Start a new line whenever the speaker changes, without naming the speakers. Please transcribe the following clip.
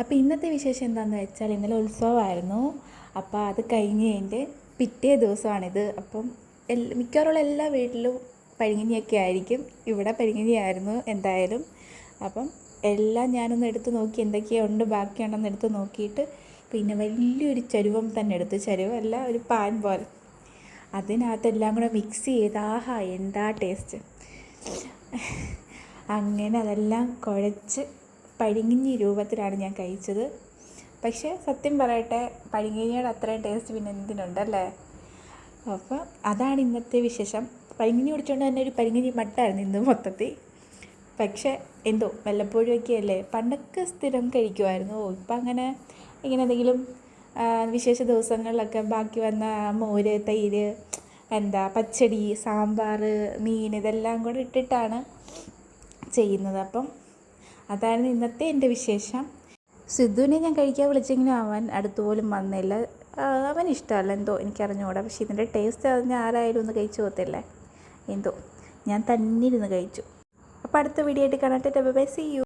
അപ്പോൾ ഇന്നത്തെ വിശേഷം എന്താണെന്ന് വെച്ചാൽ ഇന്നലെ ഉത്സവമായിരുന്നു. അപ്പോൾ അത് കഴിഞ്ഞതിൻ്റെ പിറ്റേ ദിവസമാണിത്. അപ്പം മിക്കവാറുള്ള എല്ലാ വീട്ടിലും പഴങ്കഞ്ഞിയൊക്കെ ആയിരിക്കും. ഇവിടെ പഴങ്കഞ്ഞിയായിരുന്നു എന്തായാലും. അപ്പം എല്ലാം ഞാനൊന്ന് എടുത്ത് നോക്കി, എന്തൊക്കെയുണ്ട് ബാക്കിയുണ്ടെന്ന് എടുത്ത് നോക്കിയിട്ട് പിന്നെ വലിയൊരു ചരുവം തന്നെ എടുത്തു. ചരുവമല്ല, ഒരു പാൻ പോലെ. അതിനകത്തെല്ലാം കൂടെ മിക്സ് ചെയ്ത് ആഹാ എന്താ ടേസ്റ്റ്. അങ്ങനെ അതെല്ലാം കുഴച്ച് പഴങ്കഞ്ഞി രൂപത്തിലാണ് ഞാൻ കഴിച്ചത്. പക്ഷേ സത്യം പറയട്ടെ, പഴങ്കഞ്ഞിയുടെ അത്രയും ടേസ്റ്റ് പിന്നെ എന്തിനുണ്ടല്ലേ. അപ്പോൾ അതാണ് ഇന്നത്തെ വിശേഷം. പഴങ്കഞ്ഞി കുടിച്ചുകൊണ്ട് തന്നെ ഒരു പഴങ്കഞ്ഞി മട്ടായിരുന്നു ഇന്ന് മൊത്തത്തിൽ. പക്ഷേ എന്തോ വല്ലപ്പോഴും ഒക്കെ അല്ലേ. പണ്ടൊക്കെ സ്ഥിരം കഴിക്കുമായിരുന്നു. ഇപ്പം അങ്ങനെ ഇങ്ങനെ എന്തെങ്കിലും വിശേഷ ദിവസങ്ങളിലൊക്കെ ബാക്കി വന്ന മോര്, തൈര്, പച്ചടി, സാമ്പാർ, മീൻ ഇതെല്ലാം കൂടെ ഇട്ടിട്ടാണ് ചെയ്യുന്നത്. അപ്പം അതായിരുന്നു ഇന്നത്തെ എൻ്റെ വിശേഷം. സിദ്ധുവിനെ ഞാൻ കഴിക്കാൻ വിളിച്ചെങ്കിലും അവൻ അടുത്തുപോലും വന്നില്ല. അവനിഷ്ടമല്ല എന്തോ, എനിക്കറിഞ്ഞുകൂടാ. പക്ഷേ ഇതിൻ്റെ ടേസ്റ്റ് അറിഞ്ഞ ആരായാലും ഒന്ന് കഴിച്ചു പോകത്തില്ലേ. എന്തോ ഞാൻ തന്നെ ഇരുന്ന് കഴിച്ചു. അപ്പോൾ അടുത്ത വീഡിയോ ആയിട്ട് കാണട്ടെ. Bye, see U.